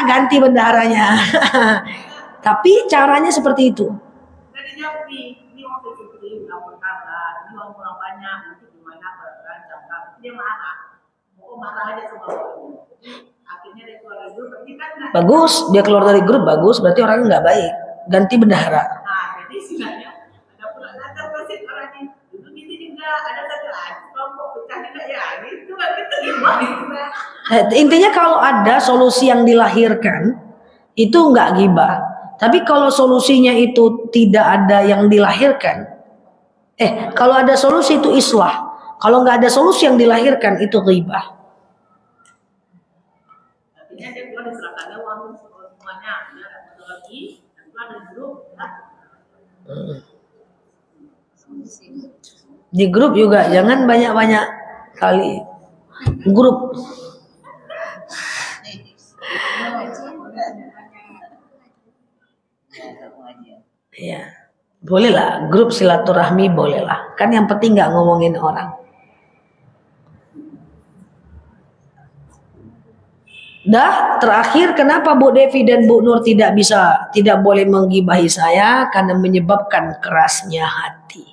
ganti bendaharanya. Tapi caranya seperti itu. Ini waktu itu lapor kabar, ini orang banyak, nanti gimana kalau dia marah, mau marah aja sama orang. Akhirnya dia keluar dari grup, berarti kan Bagus, dia keluar dari grup, bagus, berarti orangnya nggak baik. Ganti bendahara. Nah, jadi istilahnya ada pula latar wasit orangnya. Dulu gitu juga ada satu lagi kelompok pecah juga ya, gitu gimana? Intinya kalau ada solusi yang dilahirkan, itu nggak ghibah. Tapi kalau solusinya itu tidak ada yang dilahirkan, kalau ada solusi itu islah. Kalau nggak ada solusi yang dilahirkan, itu ghibah. Artinya dia keluar diserahkannya uang semuanya, dia ada satu lagi, dan keluar dari grup. Di grup juga jangan banyak-banyak kali. Grup. Ya, boleh lah. Grup silaturahmi boleh lah. Kan yang penting nggak ngomongin orang. Dah, terakhir kenapa Bu Devi dan Bu Nur tidak boleh menggibahi saya? Karena menyebabkan kerasnya hati.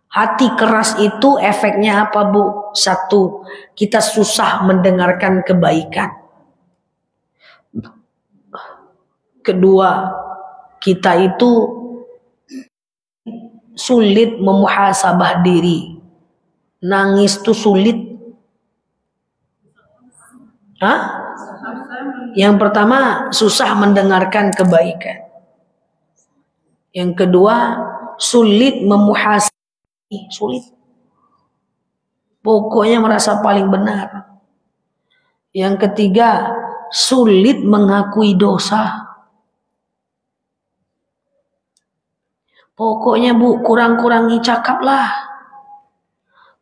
Hati keras itu efeknya apa Bu? Satu, kita susah mendengarkan kebaikan. Kedua, kita itu sulit memuhasabah diri. Nangis itu sulit. Yang pertama, susah mendengarkan kebaikan. Yang kedua, sulit memuhasabah. Sulit. Pokoknya merasa paling benar. Yang ketiga, sulit mengakui dosa. Pokoknya Bu, kurang-kurangi cakap lah.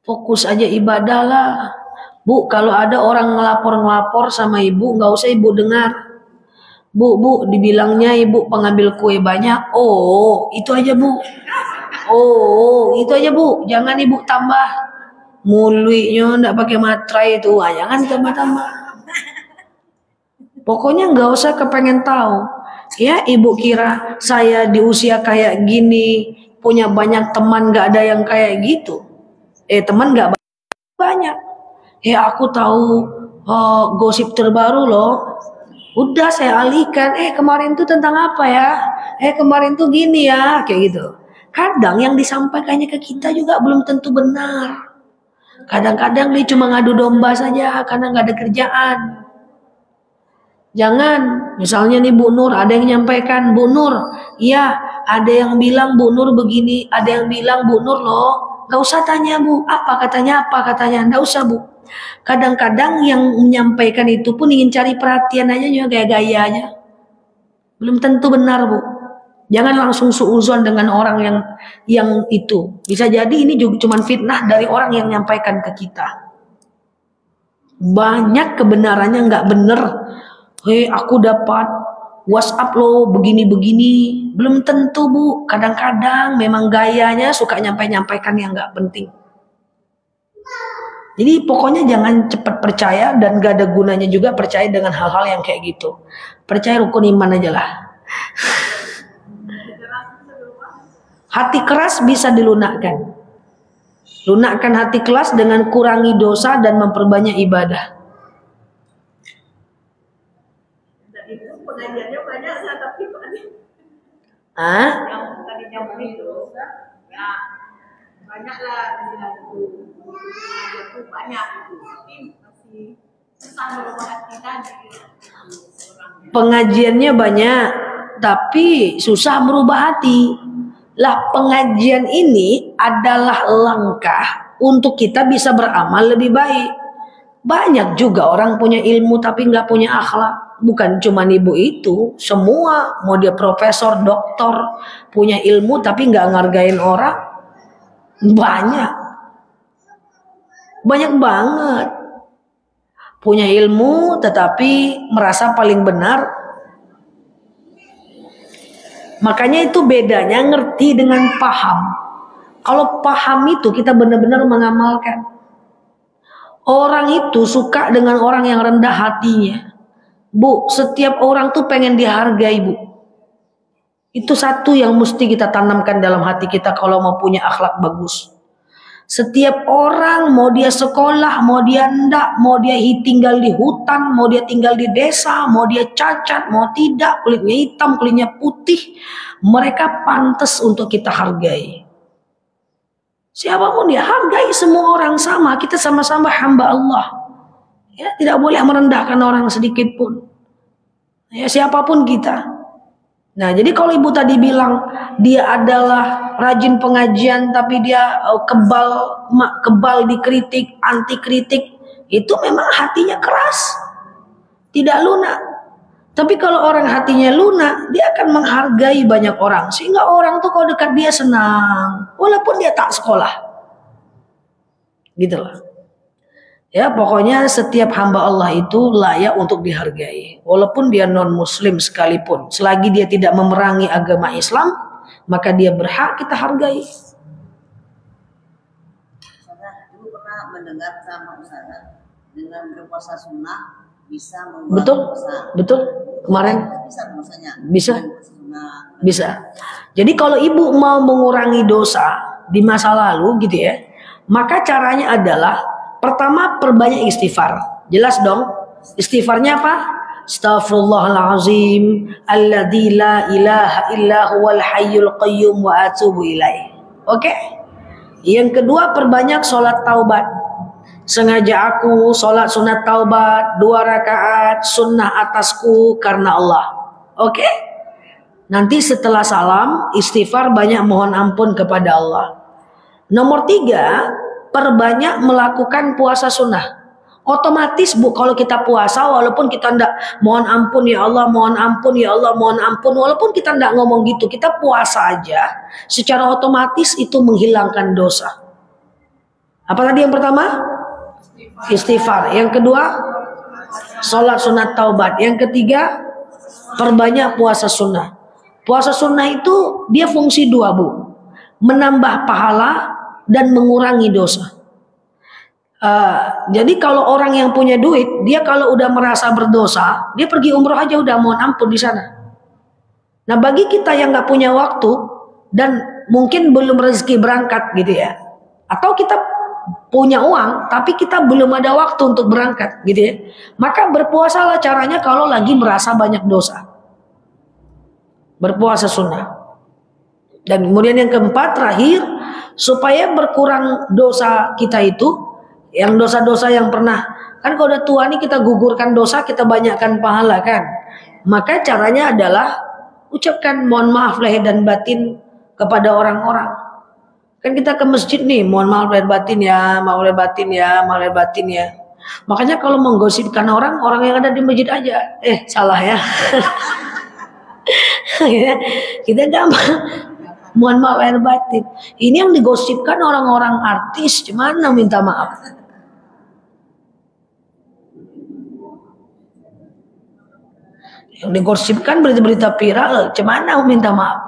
Fokus aja ibadah lah. Bu, kalau ada orang ngelapor sama ibu, nggak usah ibu dengar. Bu, dibilangnya ibu pengambil kue banyak. Oh, itu aja Bu. Oh, itu aja Bu. Jangan ibu tambah. Muluinya ndak pakai materai itu. Jangan tambah-tambah. Pokoknya nggak usah kepengen tahu. Ya, ibu kira saya di usia kayak gini punya banyak teman, nggak ada yang kayak gitu. Teman nggak banyak. Aku tahu gosip terbaru loh. Udah saya alihkan. Kemarin tuh tentang apa ya? Kemarin tuh gini ya, kayak gitu. Kadang yang disampaikannya ke kita juga belum tentu benar. Kadang-kadang dia cuma ngadu domba saja karena nggak ada kerjaan. Jangan, misalnya nih Bu Nur, ada yang nyampaikan, Bu Nur, iya, ada yang bilang Bu Nur begini, ada yang bilang Bu Nur loh, nggak usah tanya Bu, apa katanya, nggak usah Bu. Kadang-kadang yang menyampaikan itu pun ingin cari perhatian aja, juga gaya-gaya aja. Belum tentu benar Bu. Jangan langsung suuzon dengan orang yang itu. Bisa jadi ini juga cuma fitnah dari orang yang menyampaikan ke kita. Banyak kebenarannya nggak benar. Aku dapat WhatsApp lo begini-begini. Belum tentu Bu. Kadang-kadang memang gayanya suka nyampaikan yang nggak penting. Jadi pokoknya jangan cepat percaya dan gak ada gunanya juga percaya dengan hal-hal yang kayak gitu. Percaya rukun iman aja lah. Hati keras bisa dilunakkan. Lunakkan hati keras dengan kurangi dosa dan memperbanyak ibadah. Pengajiannya banyak, tapi yang tadi nyambung itu, ya banyak lah itu banyak itu, tapi masih susah merubah hati tadi. Pengajiannya banyak, tapi susah merubah hati. Lah pengajian ini adalah langkah untuk kita bisa beramal lebih baik. Banyak juga orang punya ilmu tapi nggak punya akhlak. Bukan cuma ibu itu, semua, mau dia profesor, doktor, punya ilmu tapi nggak ngargain orang. Banyak banget. Punya ilmu tetapi merasa paling benar. Makanya itu bedanya ngerti dengan paham. Kalau paham itu kita benar-benar mengamalkan. Orang itu suka dengan orang yang rendah hatinya. Bu, setiap orang tuh pengen dihargai, Bu. Itu satu yang mesti kita tanamkan dalam hati kita kalau mau punya akhlak bagus. Setiap orang, mau dia sekolah, mau dia enggak, mau dia tinggal di hutan, mau dia tinggal di desa, mau dia cacat, mau tidak, kulitnya hitam, kulitnya putih, mereka pantas untuk kita hargai. Siapapun dia, hargai semua orang sama. Kita sama-sama hamba Allah. Ya, tidak boleh merendahkan orang sedikit pun. Ya, siapapun kita. Nah, jadi kalau ibu tadi bilang dia adalah rajin pengajian tapi dia kebal dikritik, anti kritik, itu memang hatinya keras. Tidak lunak. Tapi kalau orang hatinya lunak, dia akan menghargai banyak orang. Sehingga orang tuh kalau dekat dia senang. Walaupun dia tak sekolah. Gitu lah. Ya, pokoknya setiap hamba Allah itu layak untuk dihargai. Walaupun dia non-muslim sekalipun. Selagi dia tidak memerangi agama Islam, maka dia berhak kita hargai. Dulu pernah mendengar sama Ustazah, dengan berpuasa sunnah bisa Betul. Kemarin bisa. Jadi kalau ibu mau mengurangi dosa di masa lalu gitu ya, maka caranya adalah pertama perbanyak istighfar. Jelas dong. Istighfarnya apa? Astaghfirullahalazim alladzi la ilaha illa huwal hayyul qayyum wa atubu ilaih. Oke? Yang kedua perbanyak sholat taubat. Sengaja aku sholat sunat taubat 2 rakaat sunnah atasku karena Allah. Oke? Nanti setelah salam istighfar banyak mohon ampun kepada Allah. Nomor 3, perbanyak melakukan puasa sunnah. Otomatis Bu, kalau kita puasa walaupun kita ndak mohon ampun ya Allah, mohon ampun ya Allah, mohon ampun, walaupun kita ndak ngomong gitu, kita puasa aja, secara otomatis itu menghilangkan dosa. Apa tadi yang pertama? Istighfar. Yang kedua, sholat sunat taubat. Yang ketiga, perbanyak puasa sunnah. Puasa sunnah itu dia fungsi 2 Bu, menambah pahala dan mengurangi dosa. Jadi kalau orang yang punya duit, dia kalau udah merasa berdosa, dia pergi umroh aja udah mohon ampun di sana. Nah bagi kita yang nggak punya waktu dan mungkin belum rezeki berangkat gitu ya, atau kita punya uang tapi kita belum ada waktu untuk berangkat gitu ya, maka berpuasalah caranya kalau lagi merasa banyak dosa. Berpuasa sunnah. Dan kemudian yang keempat terakhir, supaya berkurang dosa kita itu, yang dosa-dosa yang pernah, kan kalau udah tua nih kita gugurkan dosa, kita banyakkan pahala kan. Maka caranya adalah ucapkan mohon maaf lahir dan batin kepada orang-orang. Kan kita ke masjid nih, mohon maaf lahir batin ya, maaf lahir batin ya, maaf lahir batin ya. Makanya kalau menggosipkan orang yang ada di masjid aja. Salah ya. Kita gampang. Mohon maaf lahir batin. Ini yang digosipkan orang-orang artis, gimana minta maaf? Yang digosipkan berita-berita viral, gimana minta maaf?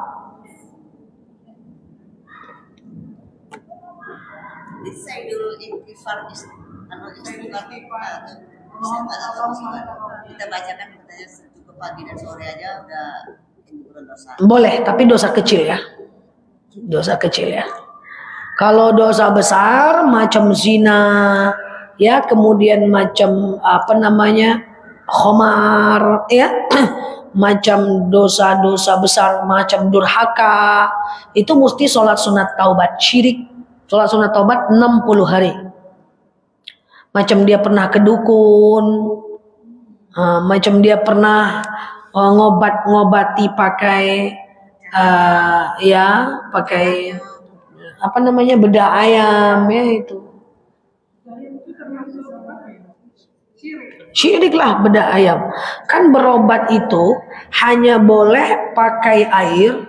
Kita bacakan katanya cukup pagi dan sore aja udah dosa. Boleh, tapi dosa kecil ya. Dosa kecil ya. Kalau dosa besar macam zina ya, kemudian macam khamar ya, macam dosa-dosa besar macam durhaka, itu mesti sholat sunat taubat. Syirik, sholat sunat taubat 60 hari. Macam dia pernah kedukun, macam dia pernah ngobati pakai pakai bedah ayam ya itu. Syiriklah bedah ayam. Kan berobat itu hanya boleh pakai air,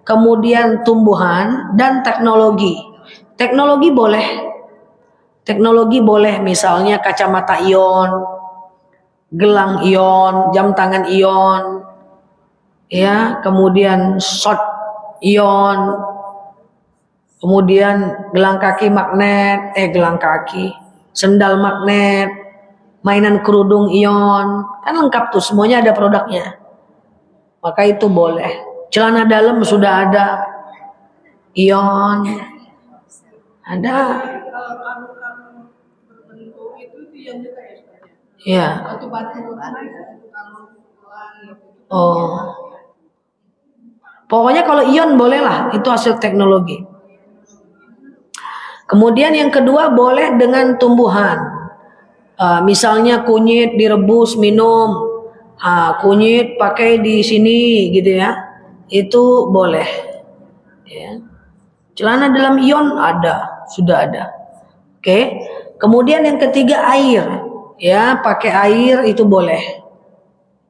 kemudian tumbuhan dan teknologi. Teknologi boleh. Teknologi boleh, misalnya kacamata ion, gelang ion, jam tangan ion, ya, kemudian shot ion, kemudian gelang kaki magnet, sendal magnet, mainan kerudung ion, kan lengkap tuh, semuanya ada produknya. Maka itu boleh. Celana dalam sudah ada ion, ada. Ya. Oh. Pokoknya kalau ion boleh lah, itu hasil teknologi. Kemudian yang kedua boleh dengan tumbuhan. Misalnya kunyit direbus minum, kunyit pakai di sini gitu ya, itu boleh. Ya. Celana dalam ion ada, sudah ada. Oke. Kemudian yang ketiga air, ya, pakai air itu boleh.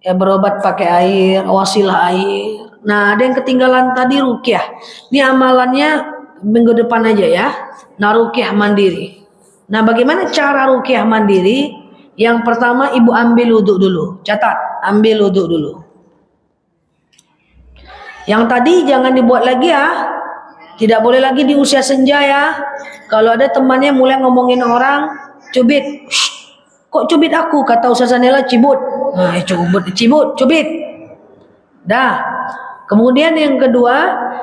Ya, berobat pakai air, wasilah air. Nah, ada yang ketinggalan tadi ruqyah. Ini amalannya minggu depan aja ya. Nah, ruqyah mandiri. Nah, bagaimana cara ruqyah mandiri? Yang pertama ibu ambil wudhu dulu. Catat, ambil wudhu dulu. Yang tadi jangan dibuat lagi ya. Tidak boleh lagi di usia senja ya. Kalau ada temannya mulai ngomongin orang, cubit. Kok cubit aku? Kata Ustazah Nela, cibut. Nah, cubit. Dah. Kemudian yang kedua,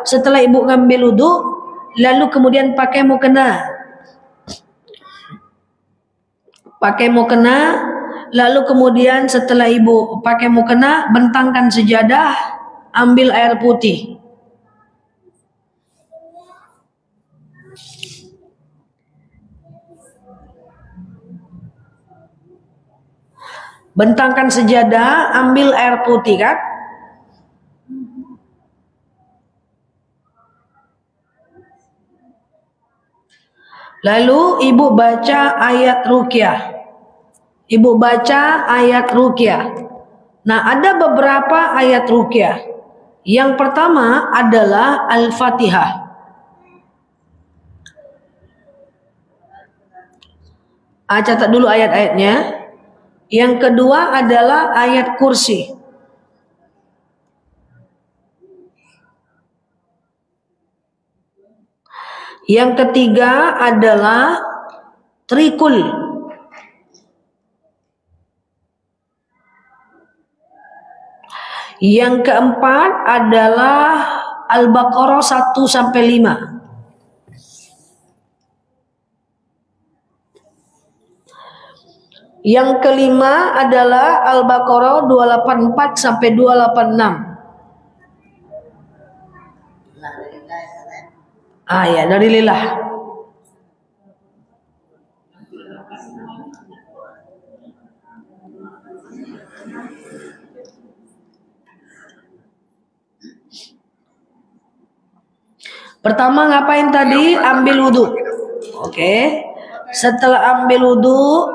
setelah ibu ngambil wudhu, lalu kemudian pakai mukena. Lalu kemudian setelah ibu pakai mukena, bentangkan sejadah, ambil air putih. Bentangkan sejadah, ambil air putih kan? Lalu ibu baca ayat ruqyah. Nah, ada beberapa ayat ruqyah. Yang pertama adalah Al-Fatihah. Catat dulu ayat-ayatnya. Yang kedua adalah ayat kursi. Yang ketiga adalah trikul. Yang keempat adalah Al-Baqarah 1 sampai 5. Yang kelima adalah Al-Baqarah 284 sampai 286. Ya, dari lillah. Pertama ngapain tadi? Ambil wudhu. Oke. Setelah ambil wudhu,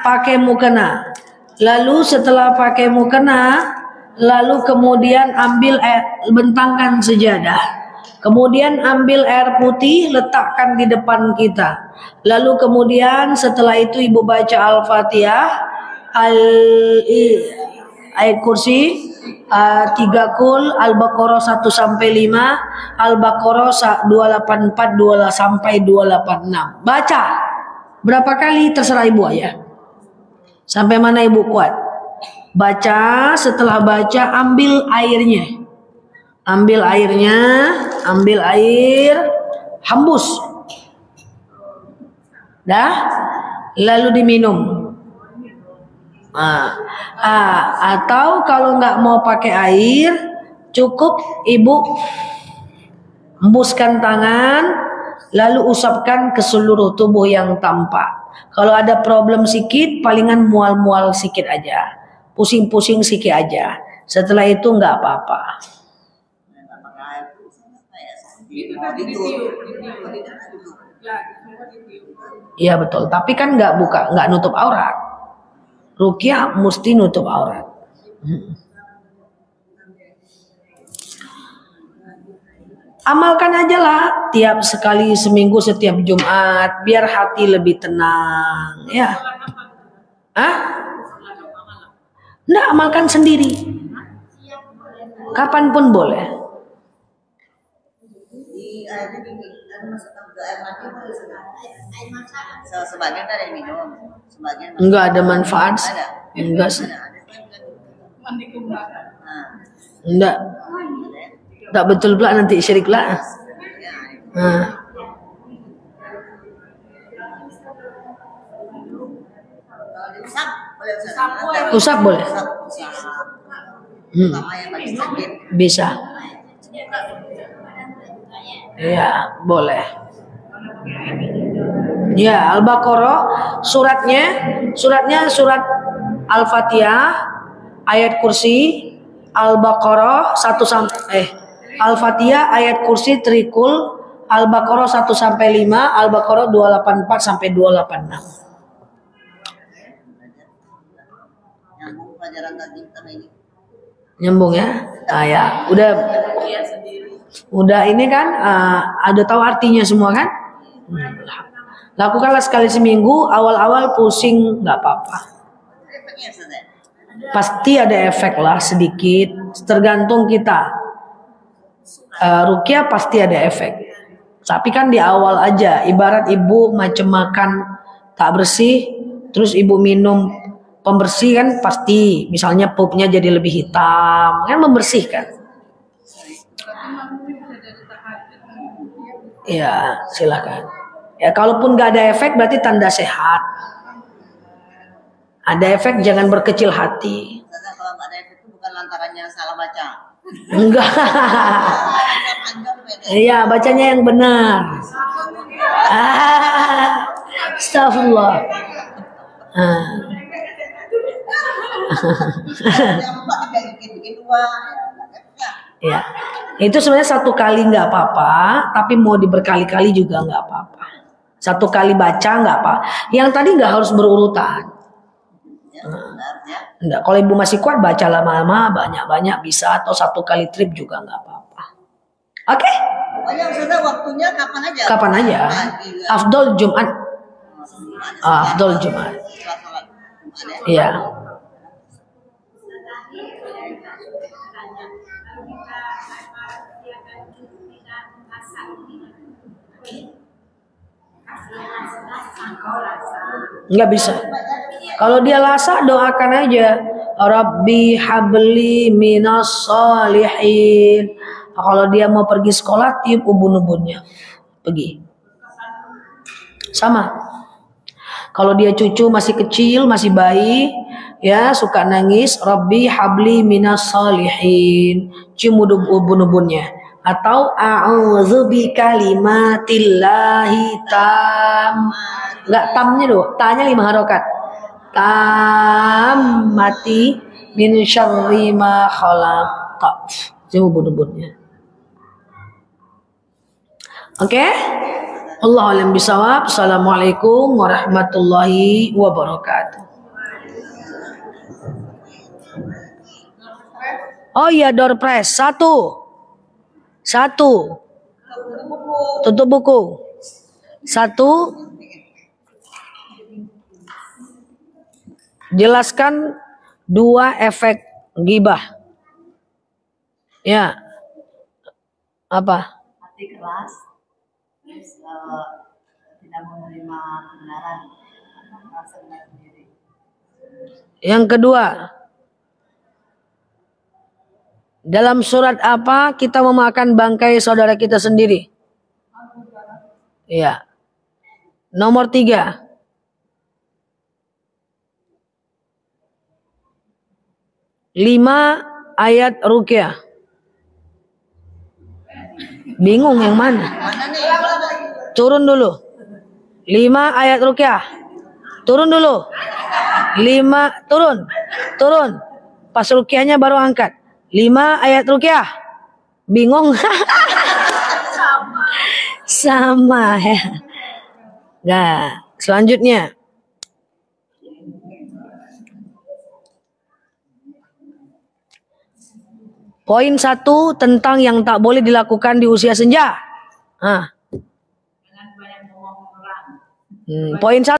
pakai mukena. Lalu setelah pakai mukena, lalu kemudian ambil air, bentangkan sejadah. Kemudian ambil air putih, letakkan di depan kita. Lalu kemudian setelah itu ibu baca Al-Fatihah, ayat kursi, 3 kul, Al-Baqarah 1 sampai 5, Al-Baqarah 284 sampai 286. Baca. Berapa kali terserah ibu aja. Sampai mana ibu kuat. Baca, setelah baca ambil airnya. Ambil air, hembus. Dah, lalu diminum. Atau kalau nggak mau pakai air, cukup ibu hembuskan tangan, lalu usapkan ke seluruh tubuh yang tampak. Kalau ada problem sikit, palingan mual-mual sikit aja, pusing-pusing sikit aja. Setelah itu nggak apa-apa. Iya betul, tapi kan nggak nutup aurat. Ruqyah mesti nutup aurat. Amalkan aja lah tiap sekali seminggu, setiap Jumat, biar hati lebih tenang, ya. Hah? Nggak, amalkan sendiri. Kapanpun boleh. Di airnya masukkan ke air mati sebagian ada yang minum, sebagian Enggak ada manfaat. Enggak sih. Mandi keberatan. Enggak. Tak betul pula, nanti syirik lah. Usap boleh. Bisa. Ya, boleh. Ya, Al-Baqarah suratnya surat Al-Fatihah, ayat kursi, Al-Baqarah 1 sampai Al-Fatihah, ayat kursi, trikul, Al-Baqarah 1 sampai 5, Al-Baqarah 284 sampai 286. Nyambung ya? Ya, udah ini kan ada tahu artinya semua kan? Lakukanlah sekali seminggu, awal-awal pusing nggak apa-apa. Pasti ada efek lah sedikit, tergantung kita. Ruqyah pasti ada efek. Tapi kan di awal aja, ibarat ibu macam makan tak bersih, terus ibu minum pembersih kan pasti, misalnya pupnya jadi lebih hitam, kan membersihkan. Ya, silakan. Ya, kalaupun nggak ada efek berarti tanda sehat. Ada efek jangan berkecil hati. Kalau nggak ada efek itu bukan lantarannya salah baca. Enggak. Iya, bacanya yang benar. Astagfirullah. Ya, itu sebenarnya satu kali nggak apa-apa, tapi mau diberkali-kali juga nggak apa-apa. Satu kali baca nggak apa. Yang tadi nggak harus berurutan. Enggak, kalau ibu masih kuat baca lama-lama, banyak-banyak bisa, atau satu kali trip juga nggak apa-apa. Oke? Pokoknya sudah waktunya kapan aja. Kapan aja. Afdol Jumat. Afdol Jumat. Iya. Nggak bisa. Kalau dia lasa, doakan aja, Rabbi habli minas solihin. Kalau dia mau pergi sekolah, tiup ubun-ubunnya, pergi. Sama. Kalau dia cucu masih kecil, masih bayi, ya suka nangis, Rabbi habli minas solihin, cium ubun-ubunnya. Atau a'udzu bikalimatillahi enggak tamnya doh, tanya 5 harokat. Mati min syarri ma khalaq. Cium ubun-ubunnya. Oke? Allahu a'lam bishawab. Assalamualaikum warahmatullahi wabarakatuh. Oh iya, door prize 1. Tutup buku. 1. Jelaskan 2 efek ghibah. Ya. Apa? Hati keras, terus tidak menerima kebenaran, merasa benar sendiri. Yang kedua, dalam surat apa kita memakan bangkai saudara kita sendiri? Iya. Nomor 3. Lima ayat ruqyah. Bingung yang mana? Turun dulu. 5 ayat ruqyah. Turun dulu. 5, turun. Pas ruqyahnya baru angkat. 5 ayat ruqyah. Bingung? Sama ya. Nah, selanjutnya. Poin 1 tentang yang tak boleh dilakukan di usia senja. Jangan banyak ngomong orang. Poin 1